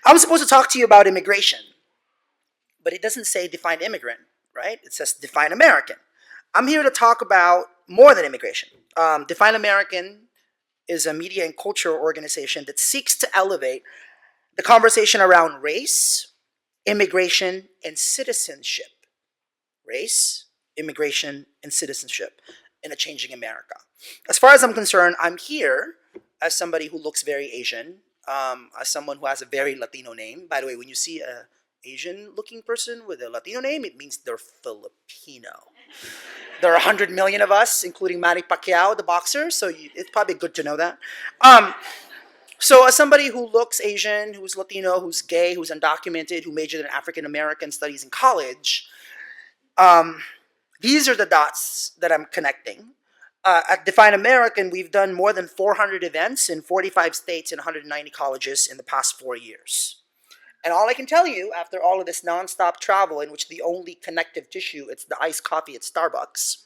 I'm supposed to talk to you about immigration, but it doesn't say define immigrant, right? It says define American. I'm here to talk about more than immigration. Define American is a media and culture organization that seeks to elevate the conversation around race, immigration, and citizenship. Race, immigration, and citizenship in a changing America. As far as I'm concerned, I'm here as somebody who looks very Asian, as someone who has a very Latino name. By the way, when you see a Asian-looking person with a Latino name, it means they're Filipino. There are 100 million of us, including Manny Pacquiao, the boxer, so it's probably good to know that. So as somebody who looks Asian, who's Latino, who's gay, who's undocumented, who majored in African American studies in college, these are the dots that I'm connecting. At Define American, we've done more than 400 events in 45 states and 190 colleges in the past 4 years. And all I can tell you, after all of this nonstop travel, in which the only connective tissue, it's the iced coffee at Starbucks,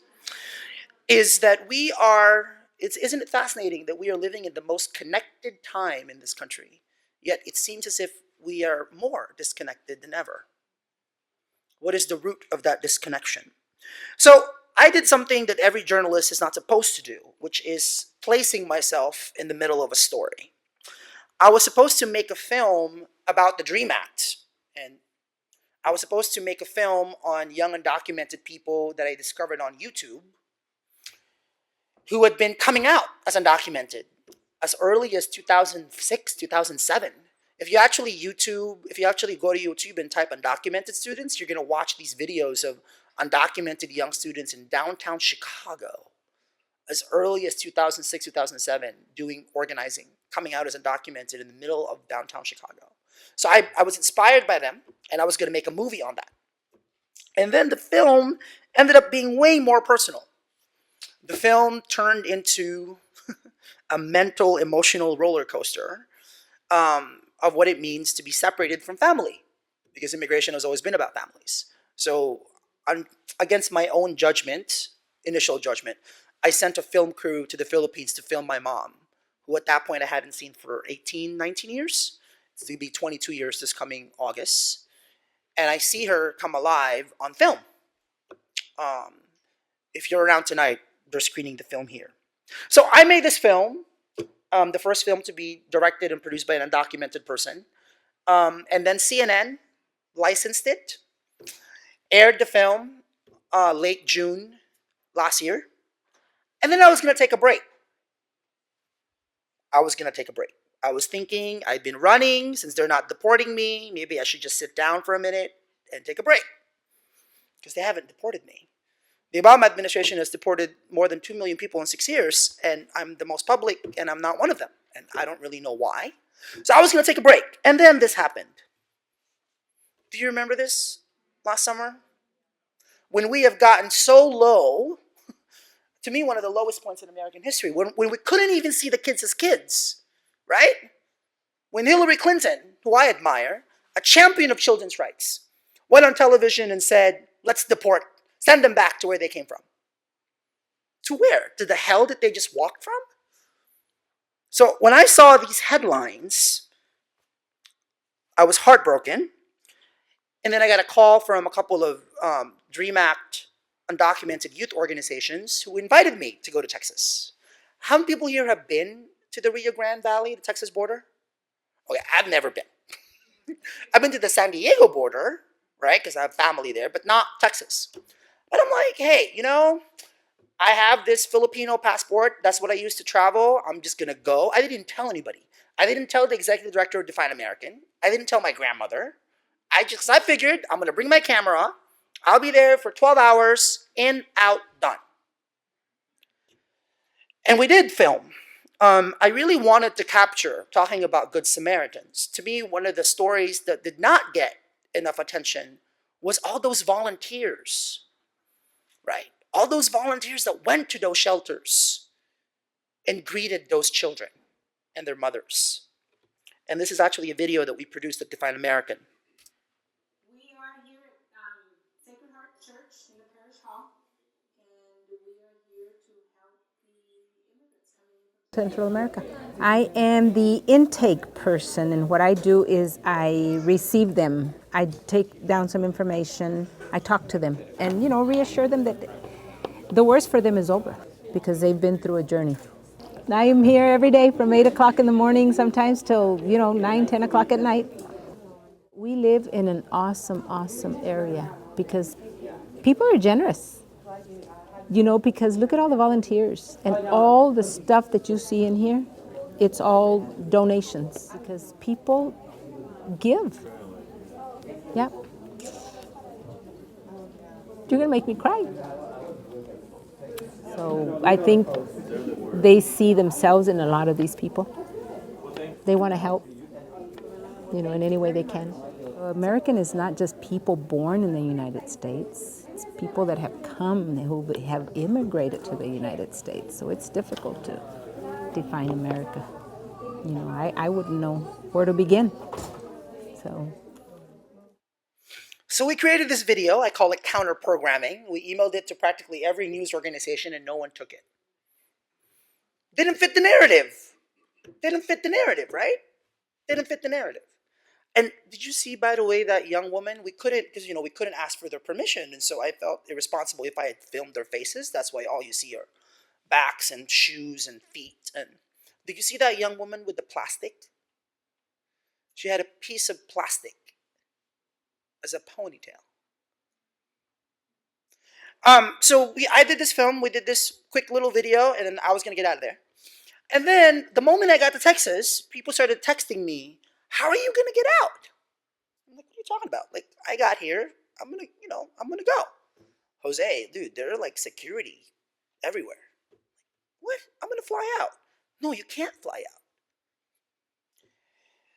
is that isn't it fascinating that we are living in the most connected time in this country, yet it seems as if we are more disconnected than ever. What is the root of that disconnection? So I did something that every journalist is not supposed to do, which is placing myself in the middle of a story. I was supposed to make a film about the DREAM Act, and I was supposed to make a film on young undocumented people that I discovered on YouTube who had been coming out as undocumented as early as 2006, 2007. If you actually go to YouTube and type undocumented students, you're going to watch these videos of undocumented young students in downtown Chicago as early as 2006, 2007, doing organizing, coming out as undocumented in the middle of downtown Chicago. So I was inspired by them, and I was going to make a movie on that. And then the film ended up being way more personal. The film turned into a mental, emotional roller coaster of what it means to be separated from family, because immigration has always been about families. So against my own judgment, initial judgment, I sent a film crew to the Philippines to film my mom, who at that point I hadn't seen for 18, 19 years. It's going to be 22 years this coming August. And I see her come alive on film. If you're around tonight, they're screening the film here. So I made this film, the first film to be directed and produced by an undocumented person. And then CNN licensed it, aired the film late June last year. And then I was going to take a break. I was thinking, I've been running, since they're not deporting me, maybe I should just sit down for a minute and take a break. Because they haven't deported me. The Obama administration has deported more than 2 million people in 6 years, and I'm the most public, and I'm not one of them. And I don't really know why. So I was going to take a break. And then this happened. Do you remember this last summer? When we have gotten so low, to me, one of the lowest points in American history, when we couldn't even see the kids as kids, right? When Hillary Clinton, who I admire, a champion of children's rights, went on television and said, let's deport, send them back to where they came from. To where? To the hell that they just walked from? So when I saw these headlines, I was heartbroken. And then I got a call from a couple of DREAM Act undocumented youth organizations who invited me to go to Texas. How many people here have been to the Rio Grande Valley, the Texas border? Okay, I've never been. I've been to the San Diego border, right, because I have family there, but not Texas. But I'm like, hey, I have this Filipino passport. That's what I used to travel. I'm just going to go. I didn't tell anybody. I didn't tell the executive director of Define American. I didn't tell my grandmother. I figured I'm going to bring my camera. I'll be there for 12 hours, in, out, done. And we did film. I really wanted to capture, talking about Good Samaritans. To me, one of the stories that did not get enough attention was all those volunteers, right? All those volunteers that went to those shelters and greeted those children and their mothers. And this is actually a video that we produced at Define American. We are here at Sacred Heart Church in the parish hall, and we are here to help the immigrants coming in from Central America. I am the intake person, and what I do is I receive them. I take down some information, I talk to them, and reassure them that the worst for them is over because they've been through a journey. I am here every day from 8 o'clock in the morning, sometimes till 9, 10 o'clock at night. We live in an awesome, awesome area because people are generous. Because look at all the volunteers and all the stuff that you see in here. It's all donations because people give. Yeah. You're gonna make me cry. So I think they see themselves in a lot of these people. They want to help, in any way they can. American is not just people born in the United States. It's people that have come, who have immigrated to the United States. So it's difficult to define America. I wouldn't know where to begin. So we created this video. I call it Counterprogramming. We emailed it to practically every news organization and no one took it. Didn't fit the narrative. Didn't fit the narrative, right? Didn't fit the narrative. And did you see, by the way, that young woman? We couldn't, because we couldn't ask for their permission, and so I felt irresponsible if I had filmed their faces. That's why all you see are backs and shoes and feet. And did you see that young woman with the plastic? She had a piece of plastic as a ponytail. I did this film. We did this quick little video, and then I was gonna get out of there. And then the moment I got to Texas, people started texting me, "How are you gonna get out?" I'm like, "What are you talking about? Like, I got here. I'm gonna go." Jose, dude, there are like security everywhere. What? I'm gonna fly out. No, you can't fly out.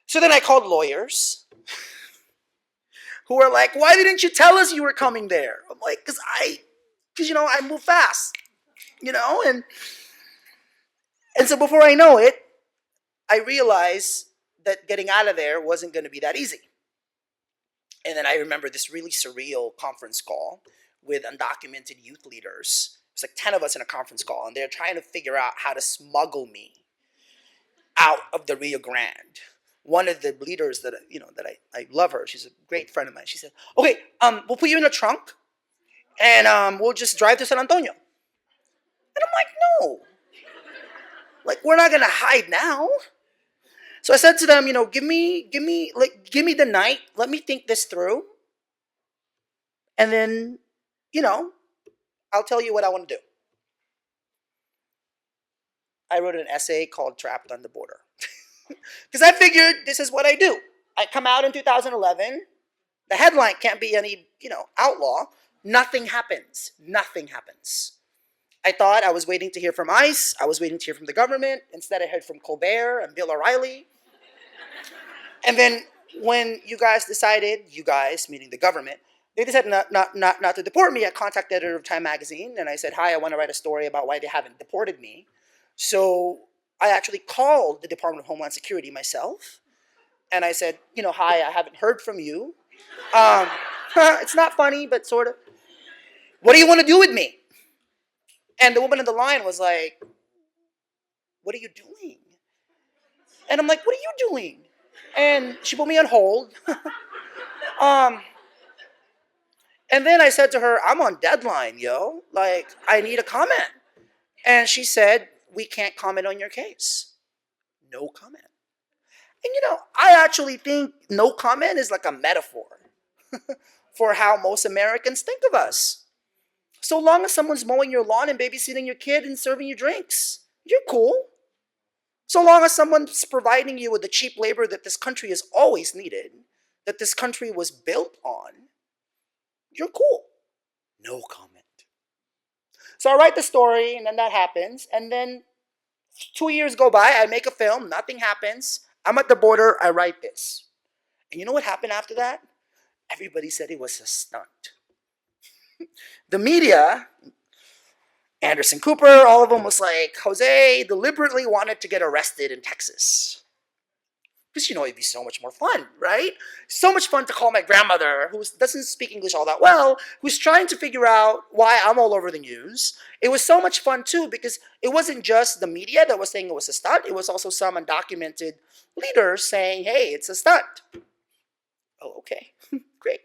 So then I called lawyers who were like, "Why didn't you tell us you were coming there?" I'm like, because I move fast, and so before I know it, I realized that getting out of there wasn't going to be that easy. And then I remember this really surreal conference call with undocumented youth leaders. It's like 10 of us in a conference call, and they're trying to figure out how to smuggle me out of the Rio Grande. One of the leaders that I love her. She's a great friend of mine. She said, "Okay, we'll put you in a trunk, and we'll just drive to San Antonio." And I'm like, "No, like we're not gonna hide now." So I said to them, give me the night. Let me think this through, and then, I'll tell you what I want to do. I wrote an essay called "Trapped on the Border," because I figured this is what I do. I come out in 2011. The headline can't be any, outlaw. Nothing happens. Nothing happens. I thought I was waiting to hear from ICE. I was waiting to hear from the government. Instead, I heard from Colbert and Bill O'Reilly. And then when you guys, meaning the government, they decided not to deport me, I contacted the editor of Time magazine, and I said, "Hi, I want to write a story about why they haven't deported me." So I actually called the Department of Homeland Security myself, and I said, "Hi, I haven't heard from you. It's not funny, but sort of. What do you want to do with me?" And the woman in the line was like, "What are you doing?" And I'm like, "What are you doing?" And she put me on hold. And then I said to her, "I'm on deadline, yo. Like, I need a comment." And she said, "We can't comment on your case." No comment. And I actually think no comment is like a metaphor for how most Americans think of us. So long as someone's mowing your lawn and babysitting your kid and serving you drinks, you're cool. So long as someone's providing you with the cheap labor that this country has always needed, that this country was built on, you're cool. No comment. So I write the story, and then that happens, and then 2 years go by, I make a film, nothing happens. I'm at the border, I write this. And you know what happened after that? Everybody said it was a stunt. The media, Anderson Cooper, all of them was like, Jose deliberately wanted to get arrested in Texas. Because, it'd be so much more fun, right? So much fun to call my grandmother, who doesn't speak English all that well, who's trying to figure out why I'm all over the news. It was so much fun, too, because it wasn't just the media that was saying it was a stunt. It was also some undocumented leaders saying, hey, it's a stunt. Oh, okay, great.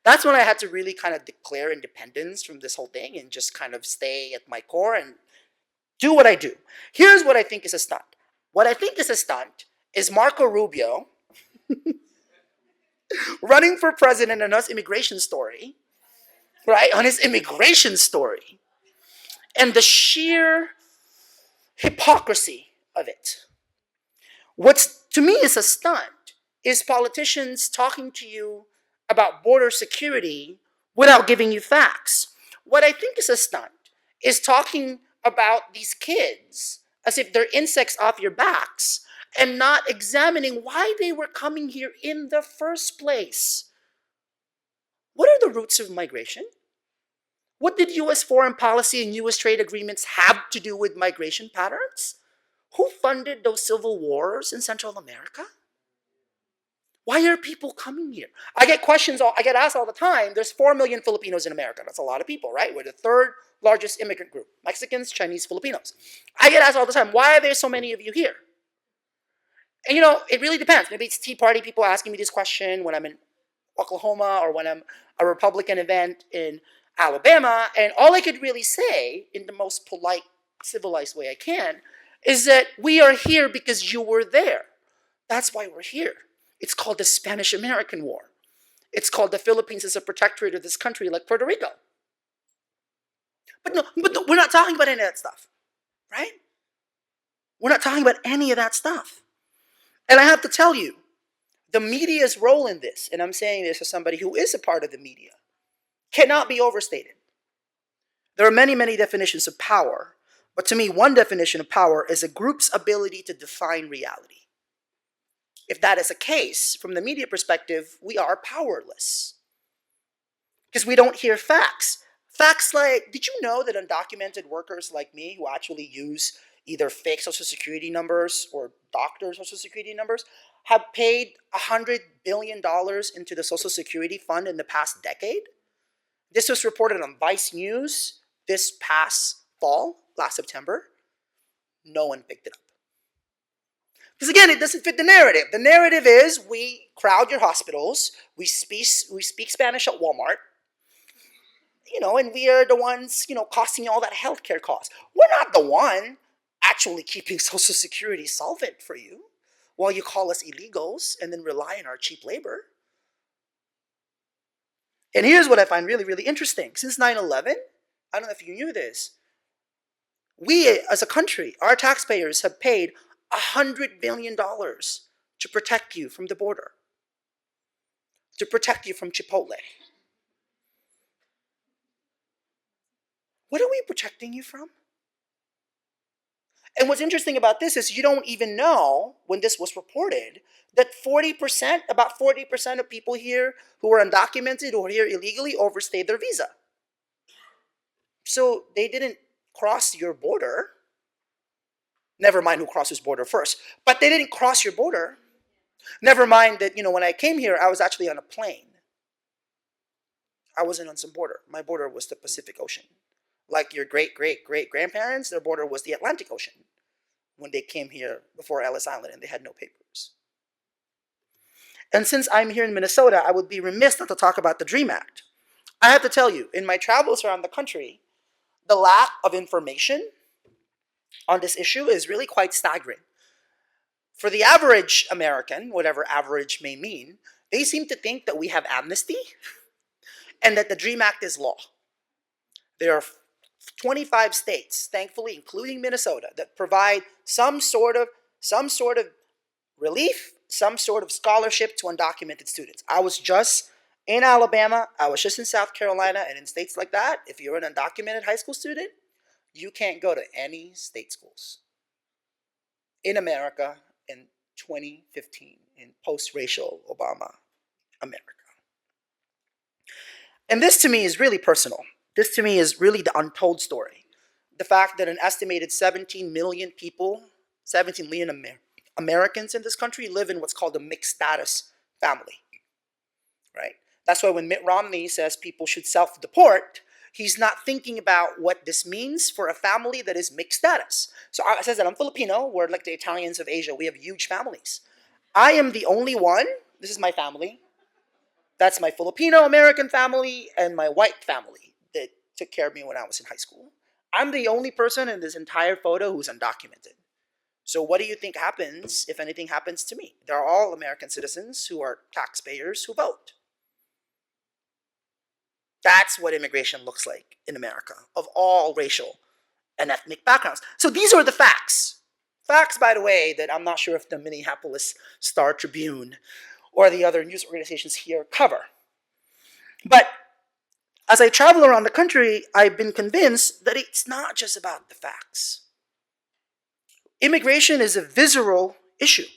That's when I had to really kind of declare independence from this whole thing and just kind of stay at my core and do what I do. Here's what I think is a stunt. What I think is a stunt is Marco Rubio running for president on his immigration story, right? On his immigration story. And the sheer hypocrisy of it. What's to me is a stunt is politicians talking to you about border security without giving you facts. What I think is a stunt is talking about these kids as if they're insects off your backs and not examining why they were coming here in the first place. What are the roots of migration? What did US foreign policy and US trade agreements have to do with migration patterns? Who funded those civil wars in Central America? Why are people coming here? I get asked all the time. There's 4 million Filipinos in America. That's a lot of people, right? We're the third largest immigrant group. Mexicans, Chinese, Filipinos. I get asked all the time, why are there so many of you here? And it really depends. Maybe it's Tea Party people asking me this question when I'm in Oklahoma or when I'm at a Republican event in Alabama. And all I could really say in the most polite, civilized way I can is that we are here because you were there. That's why we're here. It's called the Spanish-American War. It's called the Philippines as a protectorate of this country like Puerto Rico. But we're not talking about any of that stuff, right? We're not talking about any of that stuff. And I have to tell you, the media's role in this, and I'm saying this as somebody who is a part of the media, cannot be overstated. There are many, many definitions of power, but to me, one definition of power is a group's ability to define reality. If that is a case, from the media perspective, we are powerless. Because we don't hear facts. Facts like, did you know that undocumented workers like me who actually use either fake social security numbers or doctors' social security numbers have paid $100 billion into the Social Security Fund in the past decade? This was reported on Vice News this past fall, last September. No one picked it up. Because again, it doesn't fit the narrative. The narrative is we crowd your hospitals, we speak Spanish at Walmart, and we are the ones, costing you all that healthcare cost. We're not the one actually keeping Social Security solvent for you while you call us illegals and then rely on our cheap labor. And here's what I find really, really interesting. Since 9/11, I don't know if you knew this, we as a country, our taxpayers have paid $100 billion to protect you from the border, to protect you from Chipotle. What are we protecting you from? And what's interesting about this is you don't even know, when this was reported, that about 40% of people here who are undocumented or here illegally overstayed their visa. So they didn't cross your border. Never mind who crosses border first. But they didn't cross your border. Never mind that, when I came here, I was actually on a plane. I wasn't on some border. My border was the Pacific Ocean. Like your great-great-great-grandparents, their border was the Atlantic Ocean when they came here before Ellis Island and they had no papers. And since I'm here in Minnesota, I would be remiss not to talk about the DREAM Act. I have to tell you, in my travels around the country, the lack of information on this issue is really quite staggering. For the average American, whatever average may mean, they seem to think that we have amnesty and that the DREAM Act is law. There are 25 states, thankfully, including Minnesota, that provide some sort of relief, some sort of scholarship to undocumented students. I was just in Alabama, I was just in South Carolina, and in states like that, if you're an undocumented high school student, you can't go to any state schools in America in 2015, in post-racial Obama America. And this to me is really personal. This to me is really the untold story. The fact that an estimated 17 million Americans in this country live in what's called a mixed status family, right? That's why when Mitt Romney says people should self-deport, he's not thinking about what this means for a family that is mixed status. So I says that I'm Filipino, we're like the Italians of Asia, we have huge families. I am the only one, this is my family, that's my Filipino-American family and my white family that took care of me when I was in high school. I'm the only person in this entire photo who's undocumented. So what do you think happens if anything happens to me? They're all American citizens who are taxpayers who vote. That's what immigration looks like in America, of all racial and ethnic backgrounds. So these are the facts. Facts, by the way, that I'm not sure if the Minneapolis Star Tribune or the other news organizations here cover. But as I travel around the country, I've been convinced that it's not just about the facts. Immigration is a visceral issue.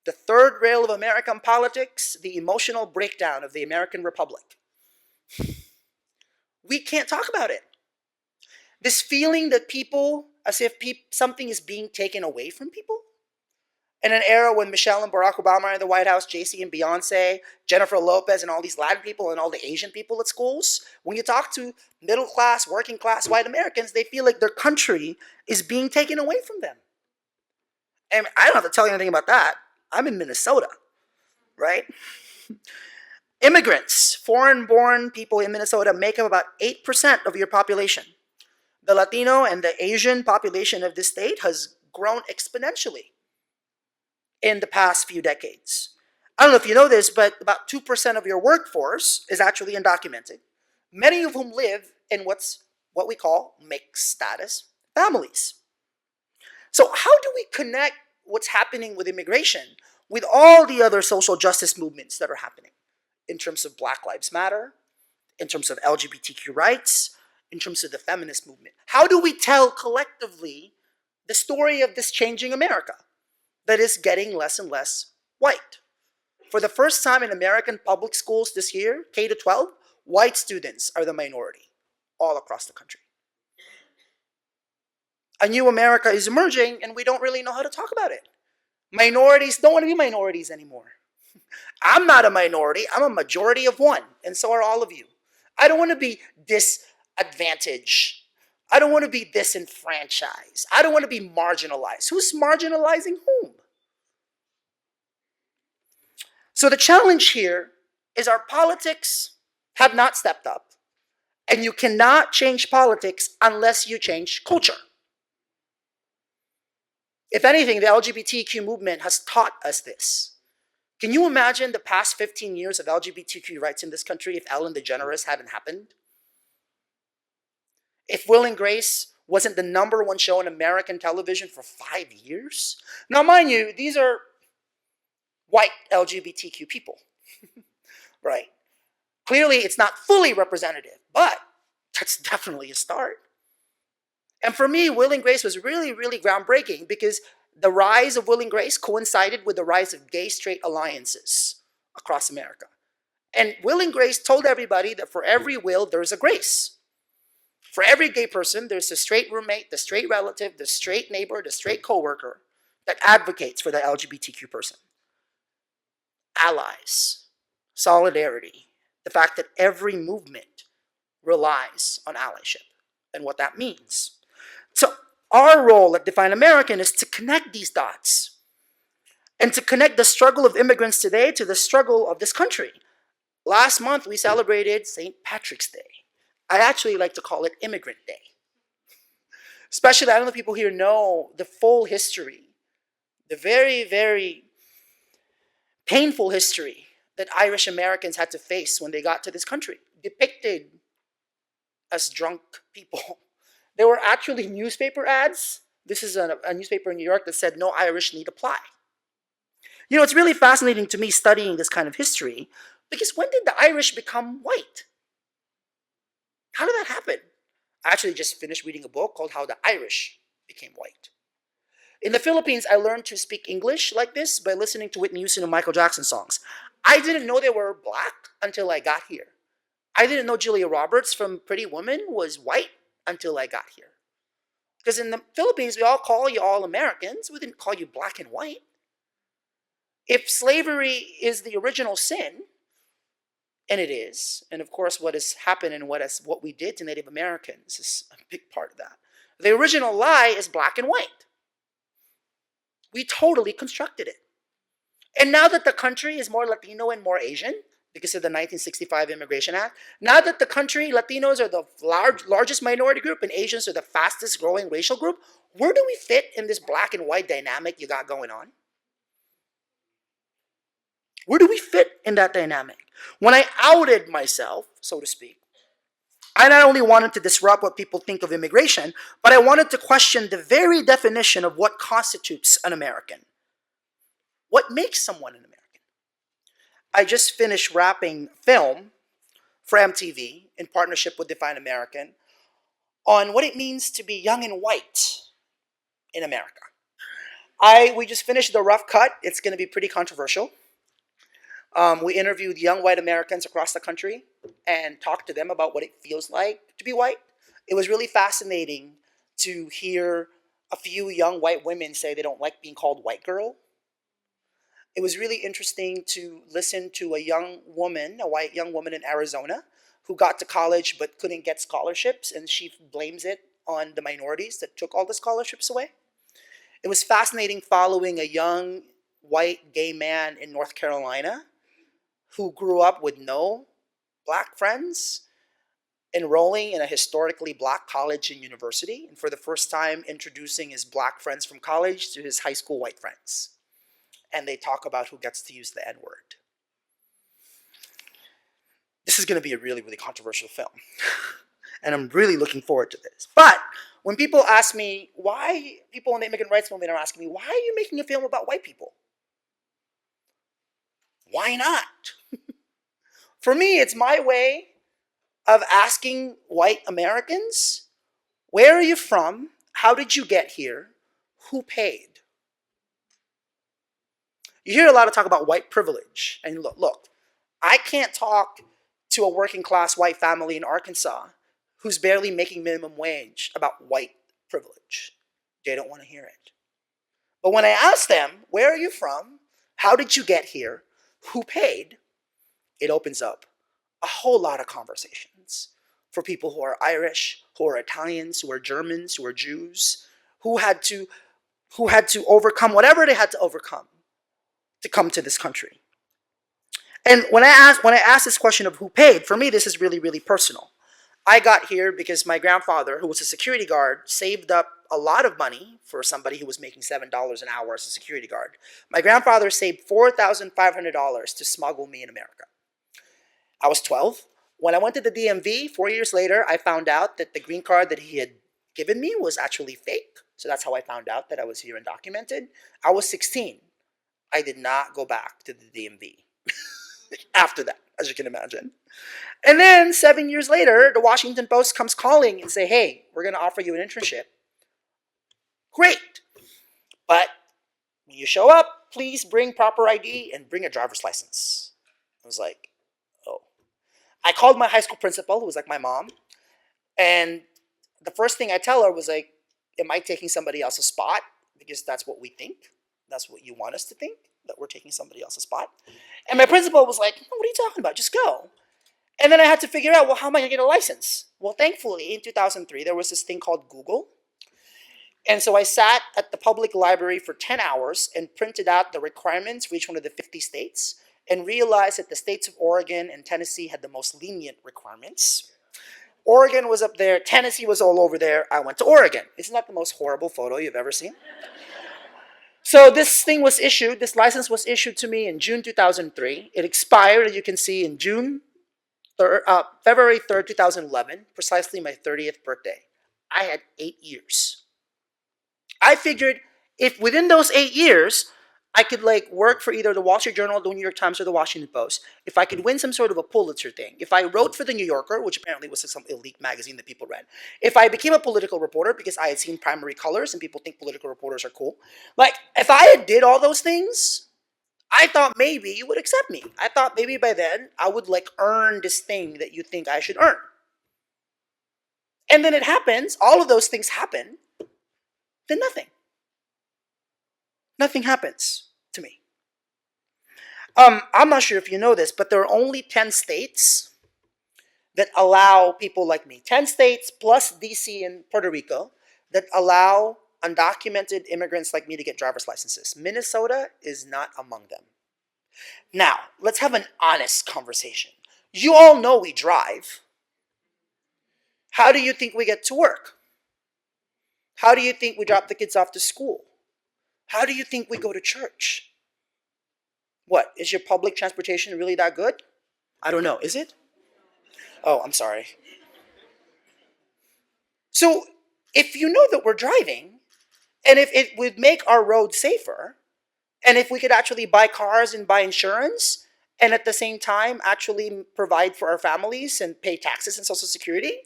The third rail of American politics, the emotional breakdown of the American Republic. We can't talk about it. This feeling that people, as if something is being taken away from people. In an era when Michelle and Barack Obama are in the White House, JC and Beyonce, Jennifer Lopez and all these Latin people and all the Asian people at schools, when you talk to middle class, working class white Americans, they feel like their country is being taken away from them. And I don't have to tell you anything about that. I'm in Minnesota, right? Immigrants, foreign-born people in Minnesota make up about 8% of your population. The Latino and the Asian population of this state has grown exponentially in the past few decades. I don't know if you know this, but about 2% of your workforce is actually undocumented, many of whom live in what we call mixed status families. So how do we connect what's happening with immigration with all the other social justice movements that are happening in terms of Black Lives Matter, in terms of LGBTQ rights, in terms of the feminist movement? How do we tell collectively the story of this changing America that is getting less and less white? For the first time in American public schools this year, K to 12, white students are the minority all across the country. A new America is emerging and we don't really know how to talk about it. Minorities don't want to be minorities anymore. I'm not a minority, I'm a majority of one, and so are all of you. I don't want to be disadvantaged. I don't want to be disenfranchised. I don't want to be marginalized. Who's marginalizing whom? So the challenge here is our politics have not stepped up, and you cannot change politics unless you change culture. If anything, the LGBTQ movement has taught us this. Can you imagine the past 15 years of LGBTQ rights in this country if Ellen DeGeneres hadn't happened? If Will and Grace wasn't the #1 show on American television for 5 years? Now, mind you, these are white LGBTQ people, right? Clearly, it's not fully representative, but that's definitely a start. And for me, Will and Grace was really, really groundbreaking because the rise of Will and Grace coincided with the rise of gay-straight alliances across America. And Will and Grace told everybody that for every Will, there's a Grace. For every gay person, there's the straight roommate, the straight relative, the straight neighbor, the straight coworker that advocates for the LGBTQ person. Allies, solidarity, the fact that every movement relies on allyship and what that means. So our role at Define American is to connect these dots and to connect the struggle of immigrants today to the struggle of this country. Last month, we celebrated St. Patrick's Day. I actually like to call it Immigrant Day. Especially, I don't know if people here know the full history, the very, very painful history that Irish Americans had to face when they got to this country, depicted as drunk people. There were actually newspaper ads. This is a newspaper in New York that said, "No Irish need apply." You know, it's really fascinating to me studying this kind of history because when did the Irish become white? How did that happen? I actually just finished reading a book called How the Irish Became White. In the Philippines, I learned to speak English like this by listening to Whitney Houston and Michael Jackson songs. I didn't know they were black until I got here. I didn't know Julia Roberts from Pretty Woman was white until I got here. Because in the Philippines, we all call you all Americans. We didn't call you black and white. If slavery is the original sin, and it is, and of course what has happened and what we did to Native Americans is a big part of that. The original lie is black and white. We totally constructed it. And now that the country is more Latino and more Asian, because of the 1965 Immigration Act, now that the country, Latinos are the largest minority group and Asians are the fastest growing racial group, where do we fit in this black and white dynamic you got going on? Where do we fit in that dynamic? When I outed myself, so to speak, I not only wanted to disrupt what people think of immigration, but I wanted to question the very definition of what constitutes an American. What makes someone an American? I just finished wrapping film for MTV in partnership with Define American on what it means to be young and white in America. We just finished the rough cut. It's going to be pretty controversial. We interviewed young white Americans across the country and talked to them about what it feels like to be white. It was really fascinating to hear a few young white women say they don't like being called white girl. It was really interesting to listen to a white young woman in Arizona who got to college but couldn't get scholarships, and she blames it on the minorities that took all the scholarships away. It was fascinating following a young white gay man in North Carolina who grew up with no black friends, enrolling in a historically black college and university, and for the first time introducing his black friends from college to his high school white friends. And they talk about who gets to use the N-word. This is going to be a really, really controversial film. And I'm really looking forward to this. But when people ask me, people in the immigrant rights movement are asking me, why are you making a film about white people? Why not? For me, it's my way of asking white Americans, where are you from? How did you get here? Who paid? You hear a lot of talk about white privilege. And look, I can't talk to a working class white family in Arkansas who's barely making minimum wage about white privilege. They don't want to hear it. But when I ask them, where are you from? How did you get here? Who paid? It opens up a whole lot of conversations for people who are Irish, who are Italians, who are Germans, who are Jews, who had to overcome whatever they had to overcome to come to this country. And when I ask this question of who paid, for me this is really, really personal. I got here because my grandfather, who was a security guard, saved up a lot of money for somebody who was making $7 an hour as a security guard. My grandfather saved $4,500 to smuggle me in America. I was 12. When I went to the DMV 4 years later, I found out that the green card that he had given me was actually fake. So that's how I found out that I was here undocumented. I was 16. I did not go back to the DMV after that, as you can imagine. And then 7 years later, the Washington Post comes calling and say, hey, we're going to offer you an internship. Great. But when you show up, please bring proper ID and bring a driver's license. I was like, oh. I called my high school principal, who was like my mom. And the first thing I tell her was like, am I taking somebody else's spot? Because that's what we think. That's what you want us to think, that we're taking somebody else's spot. And my principal was like, what are you talking about? Just go. And then I had to figure out, well, how am I going to get a license? Well, thankfully, in 2003, there was this thing called Google. And so I sat at the public library for 10 hours and printed out the requirements for each one of the 50 states and realized that the states of Oregon and Tennessee had the most lenient requirements. Oregon was up there. Tennessee was all over there. I went to Oregon. Isn't that the most horrible photo you've ever seen? So this license was issued to me in June 2003. It expired, as you can see, in February 3rd, 2011, precisely my 30th birthday. I had 8 years. I figured if within those 8 years, I could work for either the Wall Street Journal, the New York Times, or the Washington Post, if I could win some sort of a Pulitzer thing, if I wrote for the New Yorker, which apparently was some elite magazine that people read, if I became a political reporter because I had seen Primary Colors and people think political reporters are cool, if I did all those things, I thought maybe you would accept me. I thought maybe by then I would earn this thing that you think I should earn. And then it happens, all of those things happen, then nothing. Nothing happens to me. I'm not sure if you know this, but there are only 10 states that allow people like me. 10 states plus DC and Puerto Rico that allow undocumented immigrants like me to get driver's licenses. Minnesota is not among them. Now, let's have an honest conversation. You all know we drive. How do you think we get to work? How do you think we drop the kids off to school? How do you think we go to church? What, is your public transportation really that good? I don't know, is it? Oh, I'm sorry. So, if you know that we're driving, and if it would make our roads safer, and if we could actually buy cars and buy insurance, and at the same time actually provide for our families and pay taxes and Social Security,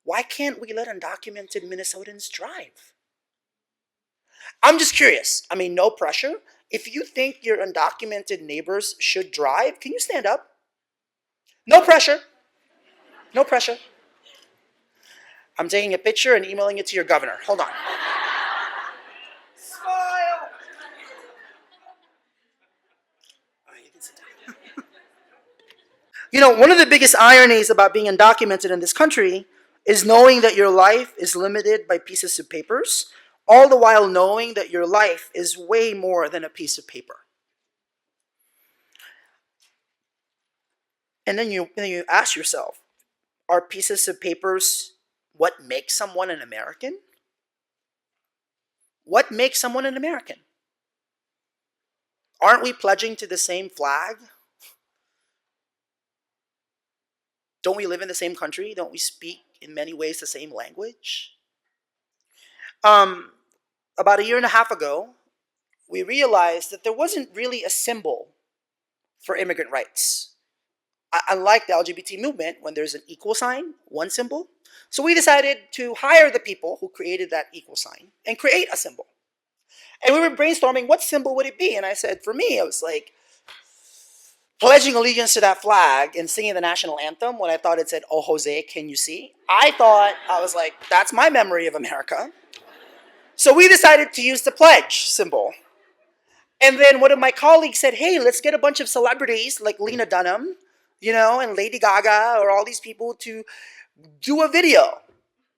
why can't we let undocumented Minnesotans drive? I'm just curious. I mean, no pressure. If you think your undocumented neighbors should drive, can you stand up? No pressure. No pressure. I'm taking a picture and emailing it to your governor. Hold on. Smile. All right, you can sit down. You know, one of the biggest ironies about being undocumented in this country is knowing that your life is limited by pieces of papers, all the while knowing that your life is way more than a piece of paper. And then you ask yourself, are pieces of papers what makes someone an American? What makes someone an American? Aren't we pledging to the same flag? Don't we live in the same country? Don't we speak in many ways the same language? About a year and a half ago, we realized that there wasn't really a symbol for immigrant rights. Unlike the LGBT movement, when there's an equal sign, one symbol. So we decided to hire the people who created that equal sign and create a symbol. And we were brainstorming, what symbol would it be? And I said, for me, it was like pledging allegiance to that flag and singing the national anthem when I thought it said, "Oh, Jose, can you see?" I was like, that's my memory of America. So we decided to use the pledge symbol. And then one of my colleagues said, hey, let's get a bunch of celebrities like Lena Dunham, and Lady Gaga or all these people to do a video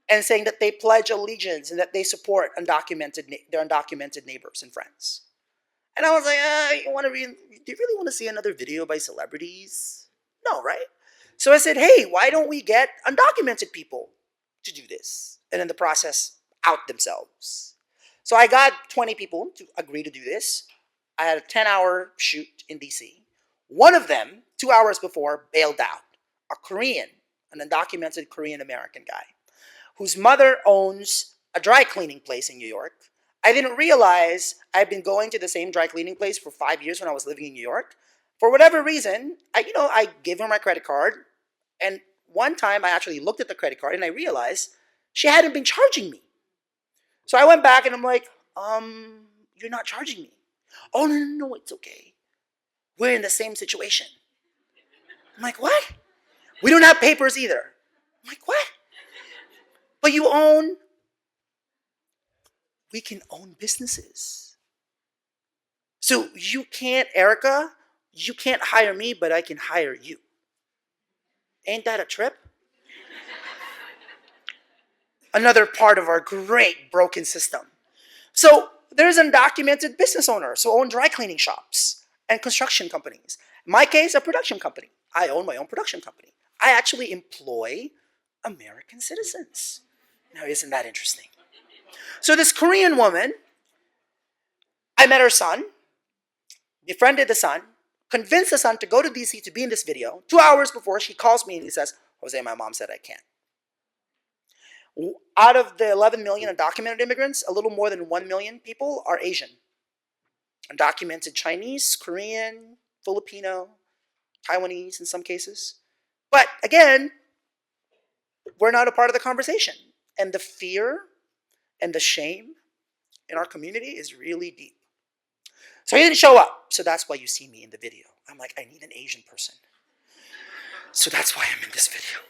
and saying that they pledge allegiance and that they support their undocumented neighbors and friends. And I was like, do you really want to see another video by celebrities? No, right? So I said, hey, why don't we get undocumented people to do this? And in the process, out themselves. So I got 20 people to agree to do this. I had a 10-hour shoot in DC. One of them, 2 hours before, bailed out. A Korean, an undocumented Korean-American guy, whose mother owns a dry cleaning place in New York. I didn't realize I'd been going to the same dry cleaning place for 5 years when I was living in New York. For whatever reason, I gave her my credit card. And one time I actually looked at the credit card and I realized she hadn't been charging me. So I went back and I'm like, you're not charging me. Oh, no, it's okay. We're in the same situation. I'm like, what? We don't have papers either. I'm like, what? But we can own businesses. So you can't, Erica, you can't hire me, but I can hire you. Ain't that a trip? Another part of our great broken system. So there's undocumented business owners who own dry cleaning shops and construction companies. In my case, a production company. I own my own production company. I actually employ American citizens. Now, isn't that interesting? So this Korean woman, I met her son, befriended the son, convinced the son to go to DC to be in this video. 2 hours before, she calls me and he says, Jose, my mom said I can't. Out of the 11 million undocumented immigrants, a little more than 1 million people are Asian. Undocumented Chinese, Korean, Filipino, Taiwanese in some cases. But again, we're not a part of the conversation. And the fear and the shame in our community is really deep. So he didn't show up. So that's why you see me in the video. I'm like, I need an Asian person. So that's why I'm in this video.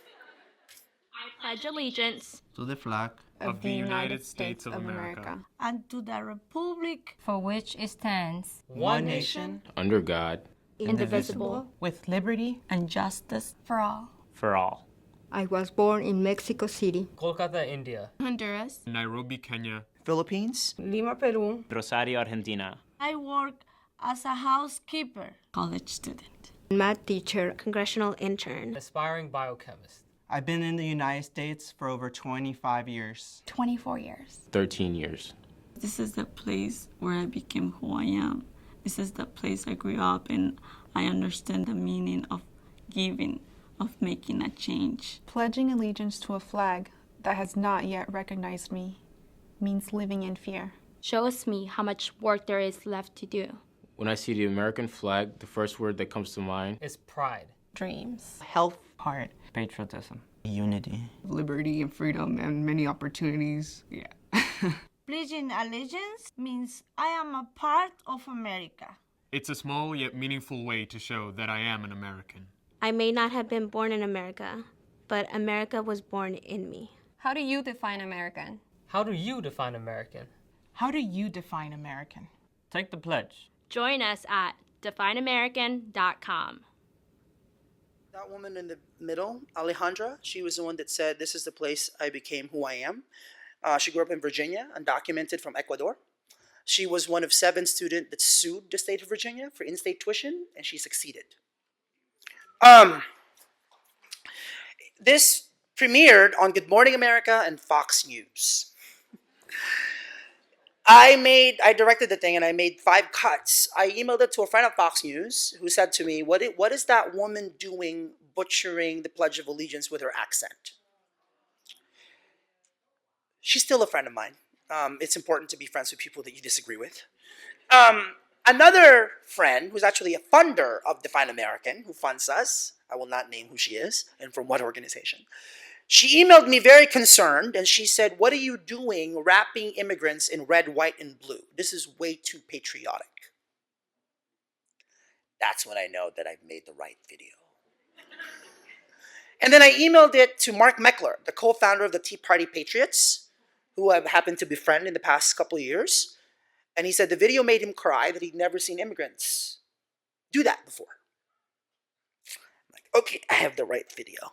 pledge allegiance to the flag of the United States of America, and to the republic for which it stands, one nation, under God, indivisible, with liberty and justice for all. For all. I was born in Mexico City, Kolkata, India. Honduras, Nairobi, Kenya. Philippines, Lima, Peru, Rosario, Argentina. I work as a housekeeper, college student, math teacher, congressional intern, Aspiring biochemist. I've been in the United States for over 25 years. 24 years. 13 years. This is the place where I became who I am. This is the place I grew up and I understand the meaning of giving, of making a change. Pledging allegiance to a flag that has not yet recognized me means living in fear. shows me how much work there is left to do. When I see the American flag, the first word that comes to mind is pride. Dreams. Health, heart, Patriotism. unity, liberty and freedom and many opportunities. Yeah. Pledging allegiance means I am a part of America. It's a small yet meaningful way to show that I am an American. I may not have been born in America, but America was born in me. How do you define American? How do you define American? How do you define American? Take the pledge. Join us at defineamerican.com. That woman in the middle, Alejandra, she was the one that said, "This is the place I became who I am." She grew up in Virginia, undocumented from Ecuador. She was one of 7 students that sued the state of Virginia for in-state tuition, and she succeeded. This premiered on Good Morning America and Fox News. I directed the thing and I made 5 cuts. I emailed it to a friend at Fox News who said to me, what is that woman doing butchering the Pledge of Allegiance with her accent? She's still a friend of mine. It's important to be friends with people that you disagree with. Another friend who's actually a funder of Define American, who funds us, I will not name who she is and from what organization. She emailed me very concerned and she said, "What are you doing wrapping immigrants in red, white, and blue? This is way too patriotic." That's when I know that I've made the right video. And then I emailed it to Mark Meckler, the co-founder of the Tea Party Patriots, who I've happened to befriend in the past couple of years. And he said the video made him cry that he'd never seen immigrants do that before. I'm like, okay, I have the right video.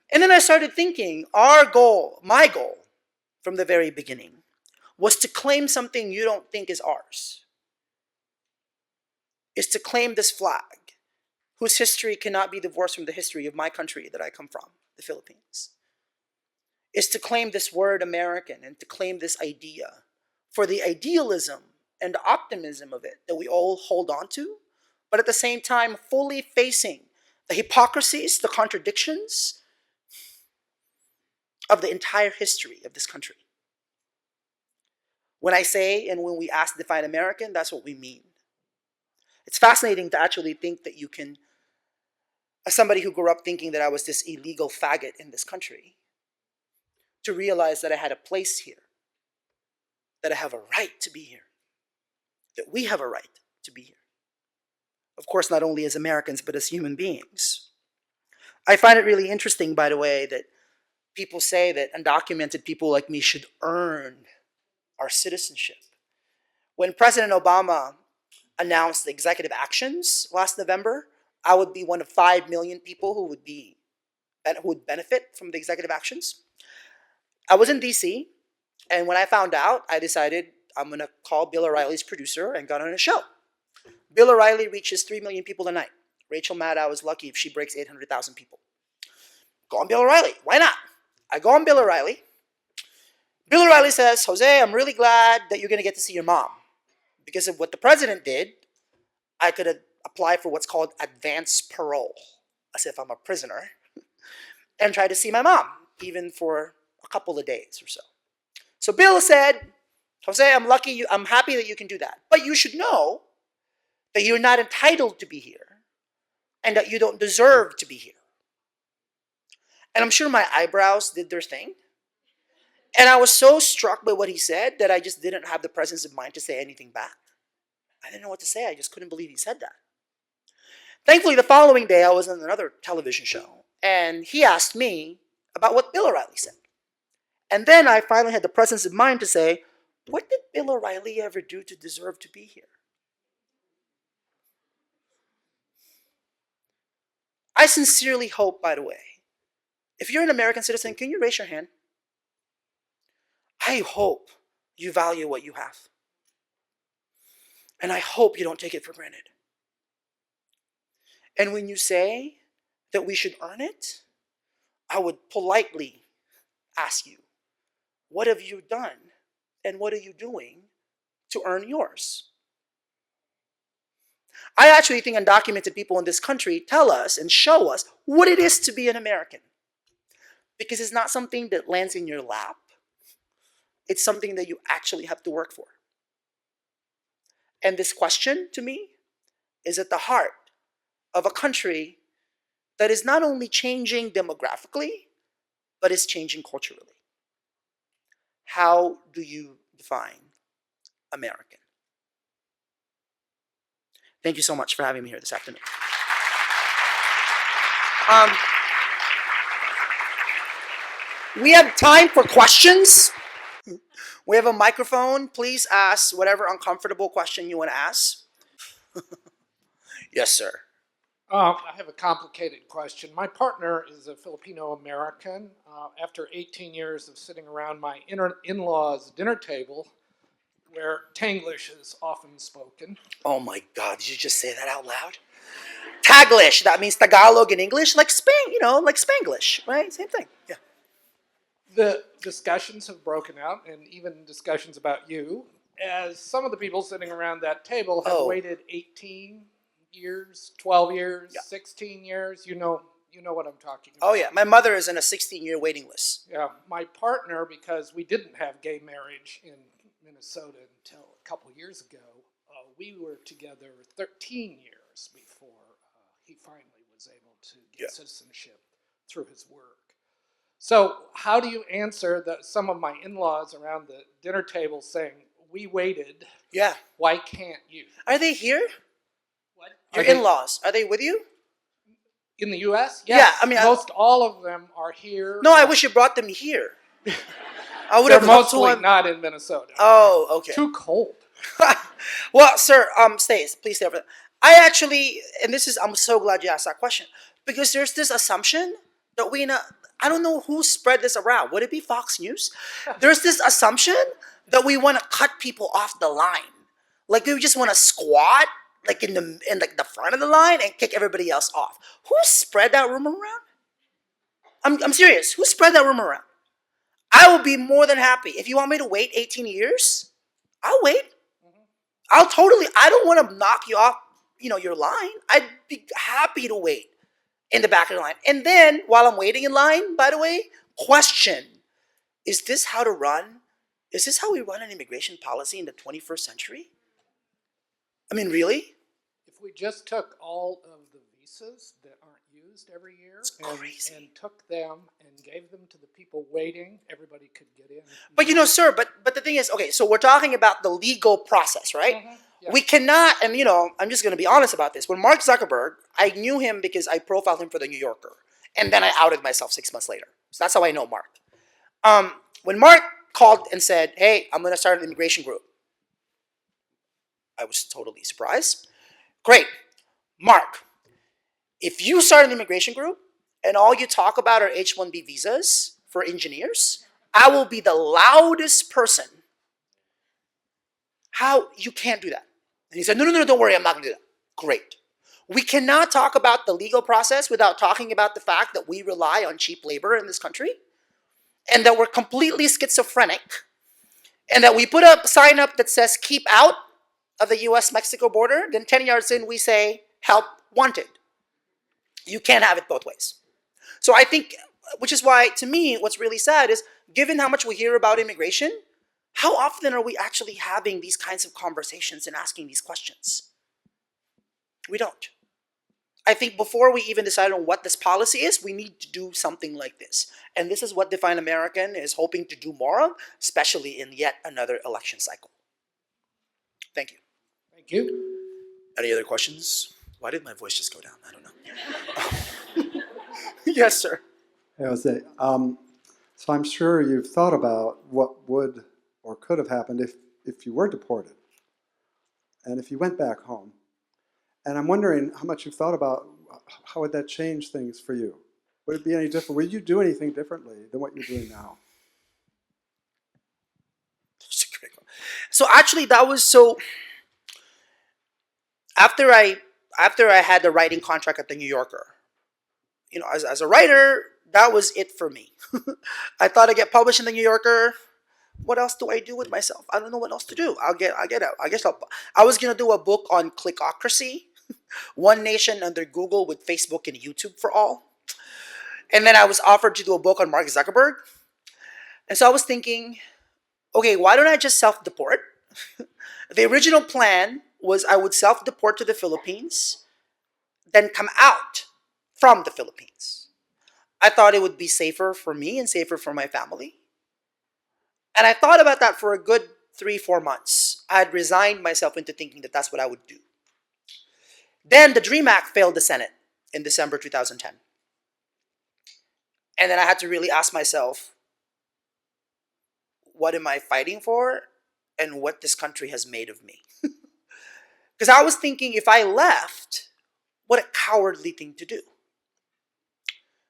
And then I started thinking, my goal from the very beginning was to claim something you don't think is ours. Is to claim this flag, whose history cannot be divorced from the history of my country that I come from, the Philippines. Is to claim this word American and to claim this idea for the idealism and the optimism of it that we all hold on to, but at the same time fully facing the hypocrisies, the contradictions of the entire history of this country. When I say and when we ask to define American, that's what we mean. It's fascinating to actually think that you can, as somebody who grew up thinking that I was this illegal faggot in this country, to realize that I had a place here, that I have a right to be here, that we have a right to be here. Of course, not only as Americans, but as human beings. I find it really interesting, by the way, that people say that undocumented people like me should earn our citizenship. When President Obama announced the executive actions last November, I would be one of 5 million people who would benefit from the executive actions. I was in DC, and when I found out, I decided I'm going to call Bill O'Reilly's producer and got on a show. Bill O'Reilly reaches 3 million people a night. Rachel Maddow is lucky if she breaks 800,000 people. Go on Bill O'Reilly. Why not? I go on Bill O'Reilly. Bill O'Reilly says, "Jose, I'm really glad that you're going to get to see your mom. Because of what the president did, I could apply for what's called advance parole, as if I'm a prisoner, and try to see my mom, even for a couple of days or so." So Bill said, "Jose, I'm happy that you can do that. But you should know that you're not entitled to be here and that you don't deserve to be here." And I'm sure my eyebrows did their thing. And I was so struck by what he said that I just didn't have the presence of mind to say anything back. I didn't know what to say. I just couldn't believe he said that. Thankfully, the following day, I was on another television show. And he asked me about what Bill O'Reilly said. And then I finally had the presence of mind to say, what did Bill O'Reilly ever do to deserve to be here? I sincerely hope, by the way, if you're an American citizen, can you raise your hand? I hope you value what you have. And I hope you don't take it for granted. And when you say that we should earn it, I would politely ask you, what have you done and what are you doing to earn yours? I actually think undocumented people in this country tell us and show us what it is to be an American. Because it's not something that lands in your lap. It's something that you actually have to work for. And this question, to me, is at the heart of a country that is not only changing demographically, but is changing culturally. How do you define American? Thank you so much for having me here this afternoon. We have time for questions. We have a microphone. Please ask whatever uncomfortable question you want to ask. Yes, sir. I have a complicated question. My partner is a Filipino American. After 18 years of sitting around my in-laws' dinner table, where Tanglish is often spoken. Oh my God, did you just say that out loud? Taglish, that means Tagalog in English, like like Spanglish, right? Same thing, yeah. The discussions have broken out, and even discussions about you, as some of the people sitting around that table have waited 18 years, 12 years, 16 years. You know what I'm talking about. Oh yeah, my mother is in a 16-year waiting list. Yeah, my partner, because we didn't have gay marriage in Minnesota until a couple years ago, we were together 13 years before he finally was able to get citizenship through his work. So how do you answer some of my in-laws around the dinner table saying, we waited, why can't you? Are they here? What? Your in-laws, are they with you? In the U.S.? Yes. Yeah, I mean, most all of them are here. No, I wish you brought them here. I would They're have mostly not in Minnesota. Oh, okay. Too cold. Well, sir, please stay over there. I actually, and I'm so glad you asked that question, because there's this assumption that I don't know who spread this around. Would it be Fox News? There's this assumption that we want to cut people off the line. Like we just want to squat like in the front of the line and kick everybody else off. Who spread that rumor around? I'm serious. Who spread that rumor around? I will be more than happy. If you want me to wait 18 years, I'll wait. I don't want to knock you off, your line. I'd be happy to wait in the back of the line. And then, while I'm waiting in line, by the way, question, is this how we run an immigration policy in the 21st century? I mean, really? If we just took all of the visas that aren't used every year and took them and gave them to the people waiting, everybody could get in. But sir, but the thing is, okay, so we're talking about the legal process, right? Mm-hmm. Yeah. We cannot, and I'm just going to be honest about this. When Mark Zuckerberg, I knew him because I profiled him for the New Yorker, and then I outed myself 6 months later. So that's how I know Mark. When Mark called and said, hey, I'm going to start an immigration group, I was totally surprised. Great. Mark, if you start an immigration group and all you talk about are H-1B visas for engineers, I will be the loudest person. How? You can't do that. And he said, no, don't worry, I'm not going to do that. Great. We cannot talk about the legal process without talking about the fact that we rely on cheap labor in this country and that we're completely schizophrenic and that we put a sign up that says keep out of the U.S.-Mexico border, then 10 yards in we say help wanted. You can't have it both ways. So I think, which is why, to me, what's really sad is, given how much we hear about immigration, how often are we actually having these kinds of conversations and asking these questions? We don't. I think before we even decide on what this policy is, we need to do something like this. And this is what Define American is hoping to do more of, especially in yet another election cycle. Thank you. Thank you. Any other questions? Why did my voice just go down? I don't know. Yes, sir. I would say, so I'm sure you've thought about what would or could have happened if you were deported and if you went back home. And I'm wondering how much you've thought about how would that change things for you? Would it be any different? Would you do anything differently than what you're doing now? So actually, that was so. After I had the writing contract at the New Yorker, as a writer, that was it for me. I thought I'd get published in the New Yorker. What else do I do with myself? I don't know what else to do. I guess I was gonna do a book on clickocracy, one nation under Google with Facebook and YouTube for all. And then I was offered to do a book on Mark Zuckerberg. And so I was thinking, okay, why don't I just self-deport? The original plan was I would self-deport to the Philippines, then come out from the Philippines. I thought it would be safer for me and safer for my family. And I thought about that for a good 3-4 months. I had resigned myself into thinking that that's what I would do. Then the DREAM Act failed the Senate in December 2010. And then I had to really ask myself, what am I fighting for and what this country has made of me? Because I was thinking, if I left, what a cowardly thing to do.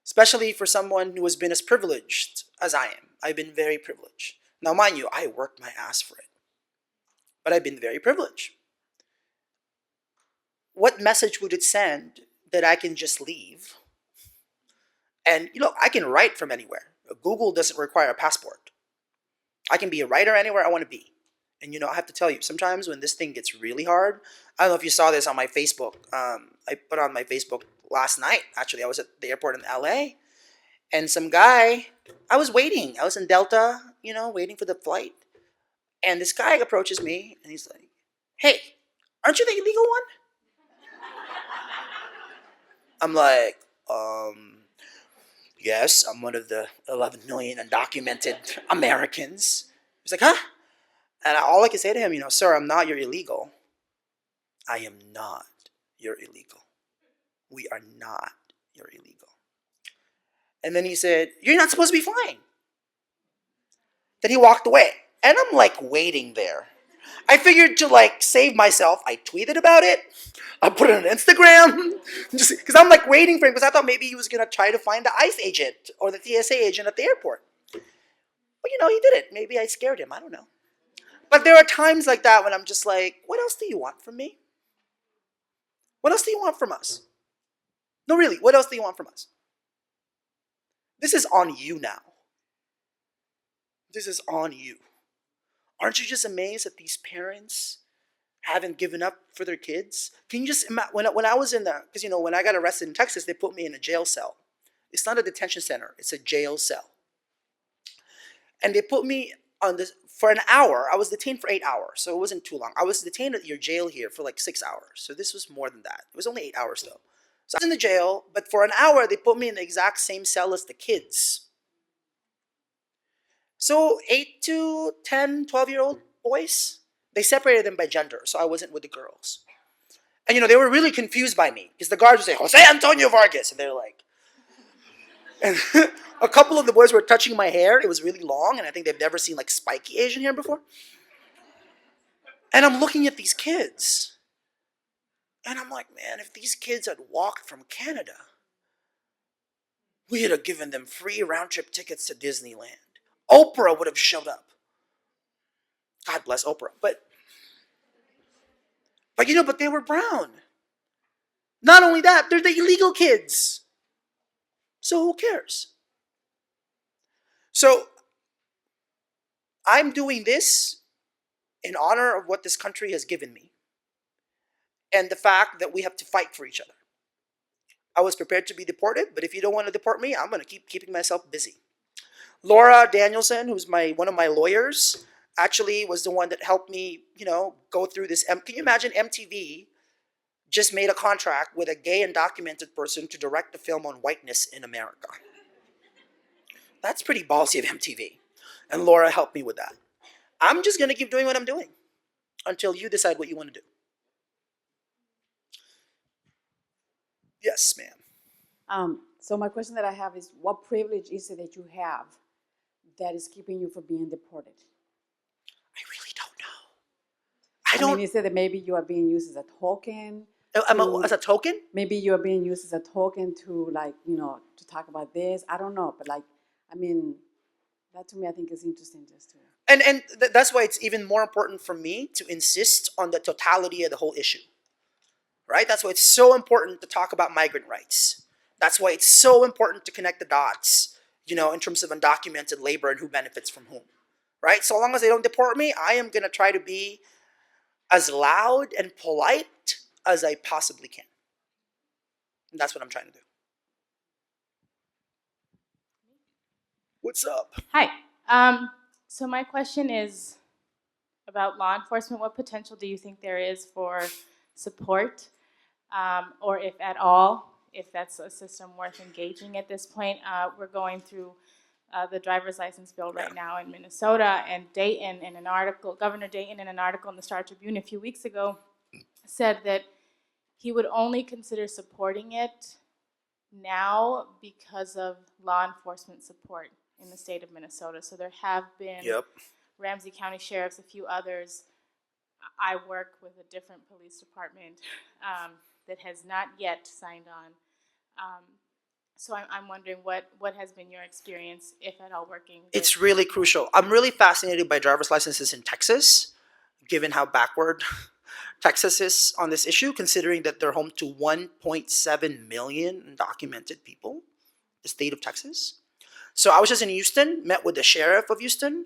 Especially for someone who has been as privileged as I am. I've been very privileged. Now, mind you, I worked my ass for it. But I've been very privileged. What message would it send that I can just leave? And, I can write from anywhere. Google doesn't require a passport. I can be a writer anywhere I want to be. And, I have to tell you, sometimes when this thing gets really hard, I don't know if you saw this on my Facebook. I put on my Facebook last night. Actually, I was at the airport in LA. And some guy, I was waiting. I was in Delta, waiting for the flight. And this guy approaches me and he's like, hey, aren't you the illegal one? I'm like, yes, I'm one of the 11 million undocumented Americans. He's like, huh? And all I can say to him, sir, I'm not your illegal. I am not your illegal. We are not your illegal. And then he said, you're not supposed to be flying. Then he walked away. And I'm waiting there. I figured to save myself, I tweeted about it. I put it on Instagram. Just because I'm waiting for him, because I thought maybe he was going to try to find the ICE agent or the TSA agent at the airport. But he did it. Maybe I scared him. I don't know. But there are times like that when I'm just like, what else do you want from me? What else do you want from us? No, really, what else do you want from us? This is on you now. This is on you. Aren't you just amazed that these parents haven't given up for their kids? Can you just imagine, when I was in because when I got arrested in Texas, they put me in a jail cell. It's not a detention center, it's a jail cell. And they put me on this for an hour. I was detained for 8 hours, so it wasn't too long. I was detained at your jail here for 6 hours. So this was more than that. It was only 8 hours though. So I was in the jail, but for an hour, they put me in the exact same cell as the kids. So 8 to 10, 12-year-old boys, they separated them by gender, so I wasn't with the girls. And they were really confused by me, because the guards would say, Jose Antonio Vargas, and they're like, and a couple of the boys were touching my hair. It was really long, and I think they've never seen spiky Asian hair before. And I'm looking at these kids, and I'm like, man, if these kids had walked from Canada, we would have given them free round-trip tickets to Disneyland. Oprah would have showed up. God bless Oprah. But they were brown. Not only that, they're the illegal kids. So who cares? So I'm doing this in honor of what this country has given me and the fact that we have to fight for each other. I was prepared to be deported, but if you don't want to deport me, I'm going to keep keeping myself busy. Laura Danielson, who's one of my lawyers, actually was the one that helped me, go through this. Can you imagine MTV just made a contract with a gay undocumented person to direct a film on whiteness in America? That's pretty ballsy of MTV. And Laura helped me with that. I'm just going to keep doing what I'm doing until you decide what you want to do. Yes, ma'am. So my question that I have is, what privilege is it that you have that is keeping you from being deported? I really don't know. I mean, is it that maybe you are being used as a token? As a token? Maybe you are being used as a token to, like, to talk about this. I don't know, but, like, I mean, that to me I think is interesting just to. And that's why it's even more important for me to insist on the totality of the whole issue. Right? That's why it's so important to talk about migrant rights. That's why it's so important to connect the dots, in terms of undocumented labor and who benefits from whom. Right? So long as they don't deport me, I am going to try to be as loud and polite as I possibly can. And that's what I'm trying to do. What's up? Hi. So my question is about law enforcement. What potential do you think there is for support, or if at all, if that's a system worth engaging at this point? We're going through the driver's license bill right now in Minnesota, and Dayton, in an article, Governor Dayton, in an article in the Star Tribune a few weeks ago, said that he would only consider supporting it now because of law enforcement support in the state of Minnesota. So there have been Ramsey County sheriffs, a few others. I work with a different police department that has not yet signed on. So I'm wondering what has been your experience, if at all, working? It's really crucial. I'm really fascinated by driver's licenses in Texas, given how backward Texas is on this issue, considering that they're home to 1.7 million undocumented people, the state of Texas. So I was just in Houston, met with the sheriff of Houston,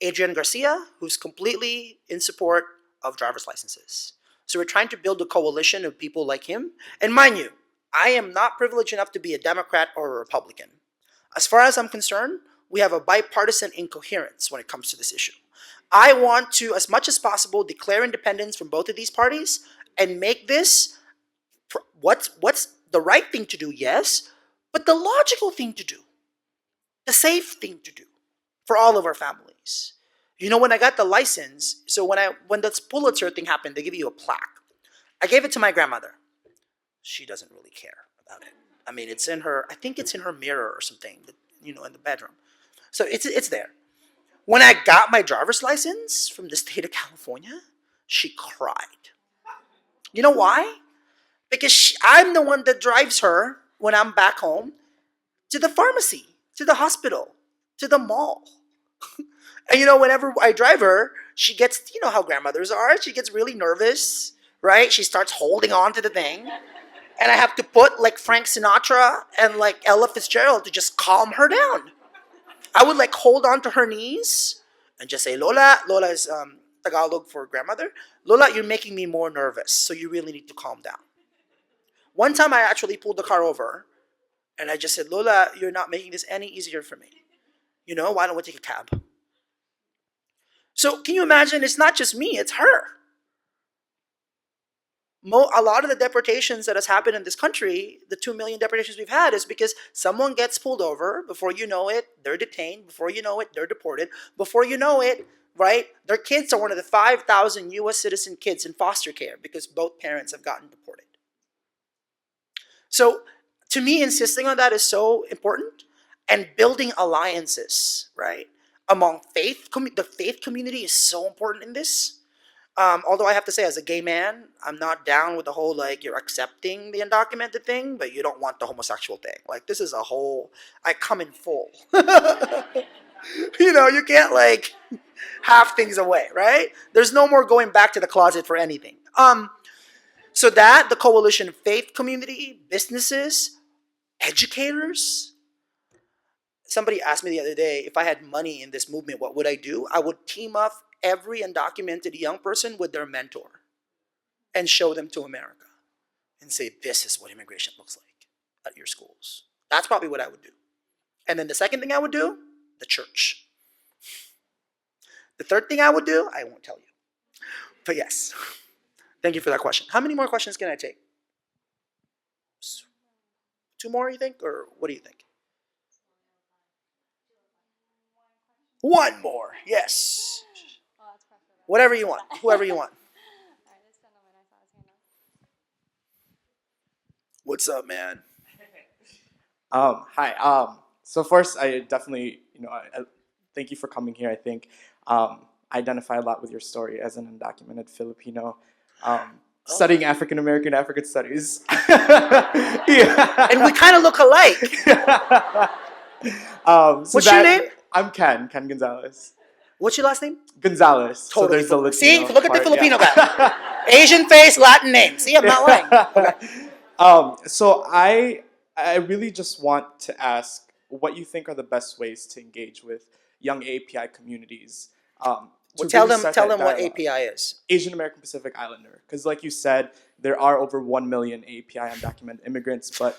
Adrian Garcia, who's completely in support of driver's licenses. So we're trying to build a coalition of people like him. And mind you, I am not privileged enough to be a Democrat or a Republican. As far as I'm concerned, we have a bipartisan incoherence when it comes to this issue. I want to, as much as possible, declare independence from both of these parties and make this what's the right thing to do, yes, but the logical thing to do, the safe thing to do for all of our families. When I got the license, so when the Pulitzer thing happened, they give you a plaque. I gave it to my grandmother. She doesn't really care about it. I mean, I think it's in her mirror or something, in the bedroom. So it's there. When I got my driver's license from the state of California, she cried. You know why? Because I'm the one that drives her when I'm back home to the pharmacy, to the hospital, to the mall. And whenever I drive her, she gets, how grandmothers are, she gets really nervous, right? She starts holding on to the thing. And I have to put like Frank Sinatra and like Ella Fitzgerald to just calm her down. I would like hold on to her knees and just say, Lola is Tagalog for grandmother. Lola, you're making me more nervous, so you really need to calm down. One time I actually pulled the car over and I just said, Lola, you're not making this any easier for me. Why don't we take a cab? So can you imagine, it's not just me, it's her. A lot of the deportations that has happened in this country, the 2 million deportations we've had, is because someone gets pulled over. Before you know it, they're detained. Before you know it, they're deported. Before you know it, right, their kids are one of the 5,000 U.S. citizen kids in foster care because both parents have gotten deported. So to me, insisting on that is so important, and building alliances, right, among the faith community is so important in this. Although I have to say, as a gay man, I'm not down with the whole, like, you're accepting the undocumented thing, but you don't want the homosexual thing. Like, this is a whole, I come in full. You can't, like, half things away, right? There's no more going back to the closet for anything. So that, the coalition of faith community, businesses, educators. Somebody asked me the other day, if I had money in this movement, what would I do? I would team up every undocumented young person with their mentor and show them to America and say, this is what immigration looks like at your schools. That's probably what I would do. And then the second thing I would do, the church. The third thing I would do, I won't tell you. But yes, thank you for that question. How many more questions can I take? 2 more, you think? Or what do you think? 1 more, yes. Whatever you want, whoever you want. What's up, man? Hi. So first, I definitely, I thank you for coming here. I think I identify a lot with your story as an undocumented Filipino studying African American African studies. Yeah. And we kind of look alike. What's your name? I'm Ken Gonzales. What's your last name? Gonzales. Totally. So there's the Latino. See, look at the part, Filipino yeah. guy. Asian face, Latin name. See, I'm not lying. Okay. So I really just want to ask what you think are the best ways to engage with young API communities. Tell them what API is. Asian American Pacific Islander. Because like you said, there are over 1 million API undocumented immigrants, but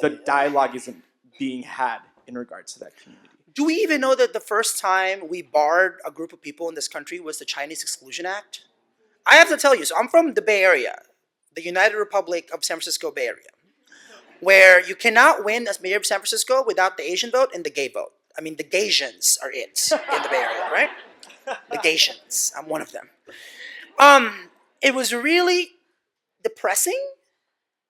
the dialogue isn't being had in regards to that community. Do we even know that the first time we barred a group of people in this country was the Chinese Exclusion Act? I have to tell you, so I'm from the Bay Area, the United Republic of San Francisco Bay Area, where you cannot win as mayor of San Francisco without the Asian vote and the gay vote. I mean, the Gaysians are it in the Bay Area, right? The Gaysians. I'm one of them. It was really depressing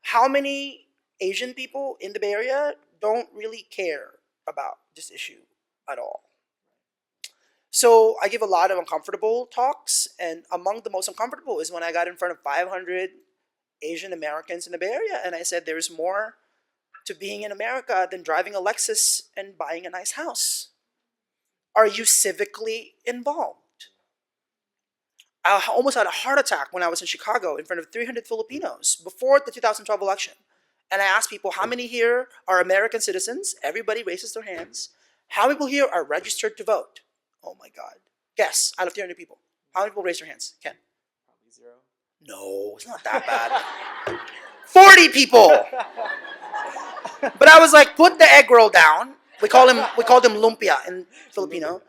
how many Asian people in the Bay Area don't really care about this issue at all. So I give a lot of uncomfortable talks, and among the most uncomfortable is when I got in front of 500 Asian Americans in the Bay Area, and I said there's more to being in America than driving a Lexus and buying a nice house. Are you civically involved? I almost had a heart attack when I was in Chicago in front of 300 Filipinos before the 2012 election. And I asked people, how many here are American citizens? Everybody raises their hands. How many people here are registered to vote? Oh my God. Guess, out of 300 people. How many people raise their hands? Ken? Probably 0. No, it's not that bad. 40 people! But I was like, put the egg roll down. We call them lumpia in Filipino.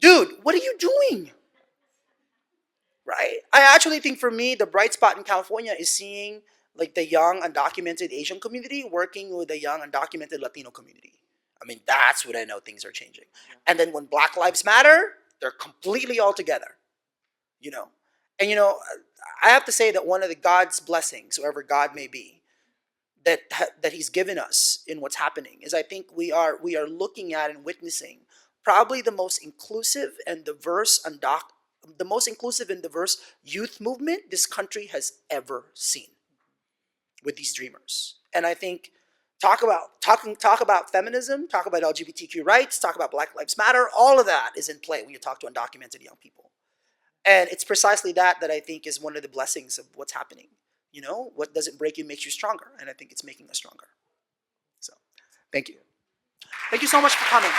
Dude, what are you doing? Right? I actually think for me, the bright spot in California is seeing like the young undocumented Asian community working with the young undocumented Latino community. I mean, that's when I know things are changing. And then when Black Lives Matter, they're completely all together. And I have to say that one of the God's blessings, whoever God may be, that He's given us in what's happening is I think we are looking at and witnessing probably the most inclusive and diverse youth movement this country has ever seen with these dreamers. And I think talk about feminism, talk about LGBTQ rights, talk about Black Lives Matter, all of that is in play when you talk to undocumented young people. And it's precisely that I think is one of the blessings of what's happening. What doesn't break you makes you stronger, and I think it's making us stronger. So, thank you. Thank you so much for coming.